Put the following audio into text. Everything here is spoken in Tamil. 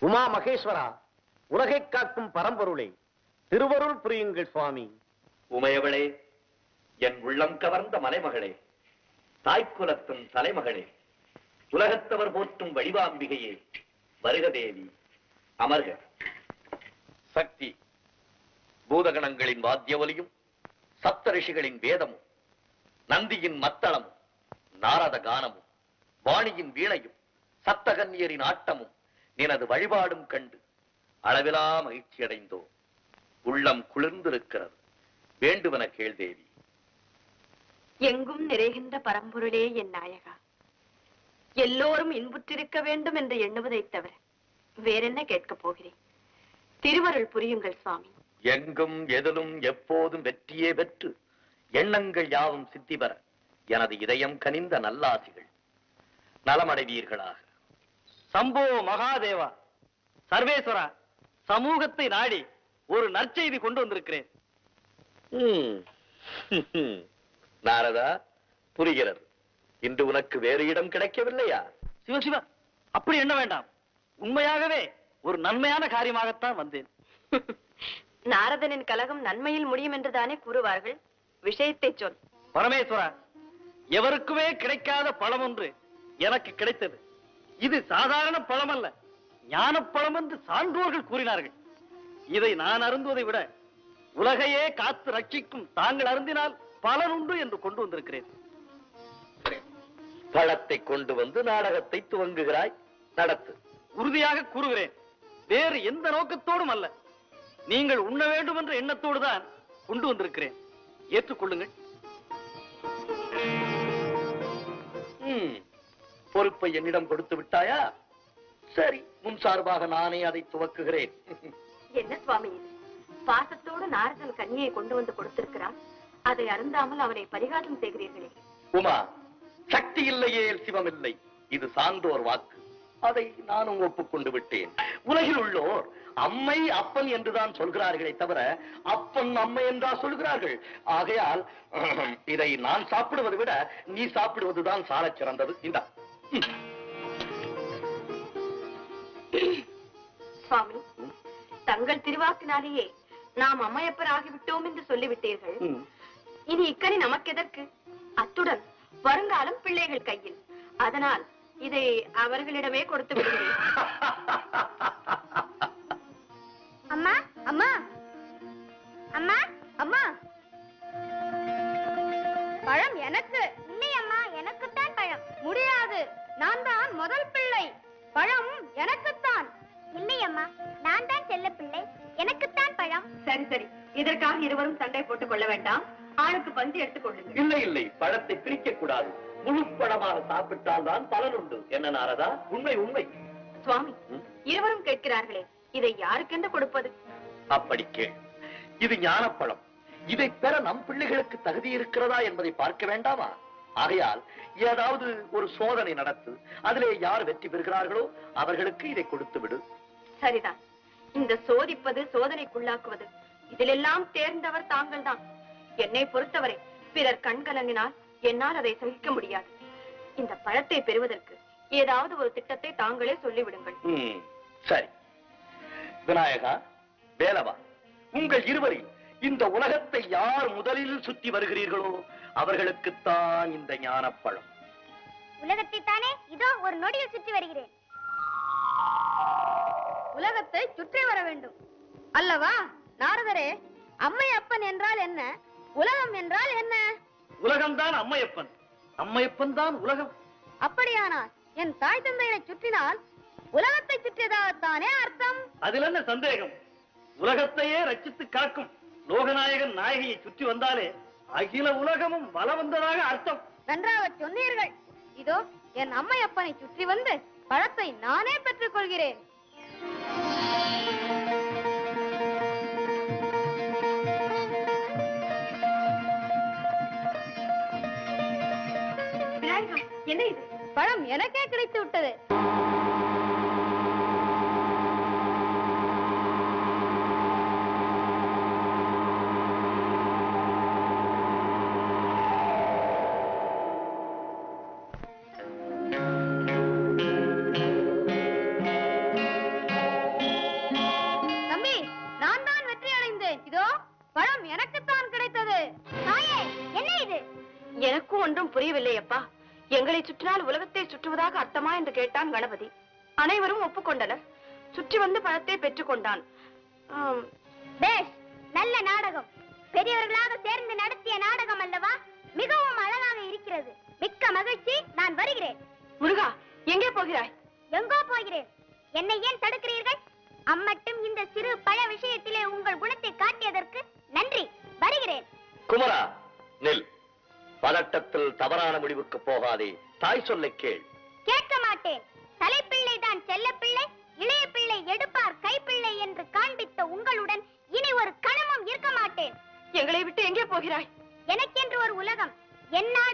உமா மகேஸ்வரா, உலகை காக்கும் பரம்பொருளே, திருவருள் புரியுங்கள் சுவாமி. உமையவளே, என் உள்ளம் கவர்ந்த மலைமகளே, தாய்க்குலத்தின் தலைமகளே, உலகத்தவர் போற்றும் வடிவாம்பிகையே, வருக தேவி, அமர்க. சக்தி, பூதகணங்களின் வாத்திய ஒலியும், சப்த ரிஷிகளின் வேதமும், நந்தியின் மத்தளமும், நாரத கானமும், வாணியின் வீணையும், சப்தகன்னியரின் ஆட்டமும், நினது வழிபாடும் கண்டு அளவிலா மகிழ்ச்சி அடைந்தோம். உள்ளம் குளிர்ந்திருக்கிறது. வேண்டுவன கேள் தேவி. எங்கும் நிறைகின்ற பரம்பொருளே என் நாயகா, எல்லோரும் இன்புற்றிருக்க வேண்டும் என்று எண்ணுவதைத் தவிர வேறென்ன கேட்கப் போகிறேன்? திருவருள் புரியுங்கள் சுவாமி. எங்கும் எதிலும் எப்போதும் வெற்றியே பெற்று எண்ணங்கள் யாவும் சித்தி பெற எனது இதயம் கனிந்த நல்லாசிகள். நலமடைவீர்களாக. சம்போ மகாதேவா, சர்வேஸ்வரா, சமூகத்தை நாடி ஒரு நற்செய்தி கொண்டு வந்திருக்கிறேன். நாரதா, புரிகிறது. இன்று உனக்கு வேறு இடம் கிடைக்கவில்லையா? சிவசிவா, அப்படி எண்ண வேண்டாம். உண்மையாகவே ஒரு நன்மையான காரியமாகத்தான் வந்தேன். நாரதனின் கலகம் நன்மையில் முடியும் என்றுதானே கூறுவார்கள். விஷயத்தை சொல். பரமேஸ்வரா, எவருக்குமே கிடைக்காத பழம் ஒன்று எனக்கு கிடைத்தது. இது சாதாரண பழம் அல்ல, ஞான பழம் என்று சான்றோர்கள் கூறினார்கள். இதை நான் அருந்துவதை விட உலகையே காத்து ரட்சிக்கும் தாங்கள் அருந்தினால் பலன் உண்டு என்று கொண்டு வந்திருக்கிறேன். பழத்தை கொண்டு வந்து நாடகத்தை துவங்குகிறாய். நடத்து. உறுதியாக கூறுகிறேன், வேறு எந்த நோக்கத்தோடும் அல்ல. நீங்கள் உண்ண வேண்டும் என்ற எண்ணத்தோடு தான் கொண்டு வந்திருக்கிறேன். ஏற்றுக்கொள்ளுங்கள். பொறுப்பை என்னிடம் கொடுத்து விட்டாயா? சரி, முன் சார்பாக நானே அதை துவக்குகிறேன். என்ன சுவாமி இது? பாசத்தோடு நாரதன் கன்னியை கொண்டு வந்து கொடுத்திருக்கிறான். அதை அருந்தாமல் அவனை பரிகாரம் செய்கிறீர்களே. உமா, சக்தி இல்லையே சிவம் இல்லை. இது சான்றோர் வாக்கு. அதை நானும் ஒப்புக்கொண்டு விட்டேன். உலகில் உள்ளோர் அம்மை அப்பன் என்றுதான் சொல்கிறார்களே தவிர அப்பன் அம்மை என்றா சொல்கிறார்கள். ஆகையால் இதை நான் சாப்பிடுவதை விட நீ சாப்பிடுவதுதான் சாலச் சிறந்தது. இந்த சுவாமி, தங்கள் திருவாக்கினாலேயே நாம் அம்மையப்பர் ஆகிவிட்டோம் என்று சொல்லிவிட்டீர்கள். இனி இக்கனி நமக்கு எதற்கு? அத்துடன் வருங்காலம் பிள்ளைகள் கையில். அதனால் இதை அவர்களிடமே கொடுத்து விடுகிறேன். அம்மா, அம்மா, அம்மா, அம்மா, பழம் எனக்கு இல்லை. அம்மா, எனக்குத்தான் பழம். முடியாது, நான் தான் முதல் பிள்ளை. பழம் எனக்குத்தான். இல்லை அம்மா, நான் தான் செல்ல பிள்ளை, எனக்குத்தான் பழம். சரி சரி, இதற்காக இருவரும் சண்டை போட்டுக் கொள்ள வேண்டாம். ஆளுக்கு பந்தி எடுத்துக் கொள்ளுங்கள். இல்லை இல்லை, பழத்தை பிரிக்க கூடாது. முழு பழமாக சாப்பிட்டால் தான் பலன் உண்டு. என்ன நாரதா? உண்மை உண்மை. சுவாமி, இருவரும் கேட்கிறார்களே, இதை யாருக்கென்று கொடுப்பது? அப்படி கேள். இது ஞானப்பழம். இதை பெற நம் பிள்ளைகளுக்கு தகுதி இருக்கிறதா என்பதை பார்க்க வேண்டாமா? ஆகையால் ஏதாவது ஒரு சோதனை நடத்து. அதிலே யார் வெற்றி பெறுகிறார்களோ அவர்களுக்கு இதை கொடுத்து விடு. சரிதான். இந்த சோதிப்பது, சோதனைக்குள்ளாக்குவது, இதிலெல்லாம் தேர்ந்தவர் தாங்கள் தான். என்னை பொறுத்தவரை பிறர் கண்கலங்கினால் என்னால் அதை சகிக்க முடியாது. இந்த பழத்தை பெறுவதற்கு ஏதாவது ஒரு திட்டத்தை தாங்களே சொல்லிவிடுங்கள். சரி. விநாயகா, வேலவா, உங்கள் இருவரில் இந்த உலகத்தை யார் முதலில் சுற்றி வருகிறீர்களோ அவர்களுக்குத்தான் இந்த ஞானப்பழம். உலகத்தை தானே இதோ ஒரு நொடியில் சுற்றி வருகிறேன். உலகத்தை சுற்றி வர வேண்டும் அல்லவா நாரதரே? அம்மை அப்பன் என்றால் என்ன? உலகம் என்றால் என்ன? உலகம்தான் அம்மையப்பன், அம்மையப்பன் தான் உலகம். அப்படியானால் என் தாய் தந்தையை சுற்றினால் உலகத்தை சுற்றியதாகத்தானே அர்த்தம்? அதில் என்ன சந்தேகம்? உலகத்தையே ரட்சித்து காக்கும் லோகநாயகன் நாயகியை சுற்றி வந்தாலே அகில உலகமும் வல வந்ததாக அர்த்தம். நன்றாக சொன்னீர்கள். இதோ என் அம்மையப்பனை சுற்றி வந்து பழத்தை நானே பெற்றுக் கொள்கிறேன். என்ன இது? பழம் எனக்கே கிடைத்து விட்டது. மாட்டேன். இதோ பழம் எனக்குத்தான் கிடைத்தது. தாயே, என்ன இது? எனக்கும் ஒன்றும் புரியவில்லை அப்பா. எங்களை சுற்றினால் உலகத்தை சுற்றுவதாக அர்த்தமா என்று கேட்டான் கணபதி. அனைவரும் ஒப்புக்கொண்டனர். சுற்றி வந்து பழத்தை பெற்றுக் கொண்டான். பேஷ், நல்ல நாடகம். பெரியவர்களாக சேர்ந்து நடத்திய நாடகம் அல்லவா? மிகவும் அழகாக இருக்கிறது. மிக்க மகிழ்ச்சி. நான் வருகிறேன். முருகா, எங்கே போகிறாய்? எங்கோ போகிறேன். என்னை ஏன் தடுக்கிறீர்கள்? அம்மட்டும் இந்த சிறு பழ விஷயத்திலே உங்கள் குணத்தை காட்டியதற்கு நன்றி. வருகிறேன். குமரா, நில். பதட்டத்தில் தவறான முடிவுக்கு போகாதே. தாய் சொல்லை கேள். கேட்க மாட்டேன். தலைப்பிள்ளை தான் செல்ல பிள்ளை, இளைய பிள்ளை எடுப்பார் கைப்பிள்ளை என்று காண்பித்த உங்களுடன் இனி ஒரு கணமும் இருக்க மாட்டேன். எங்களை விட்டு எங்கே போகிறாய்? எனக்கென்று ஒரு உலகம். என்னால்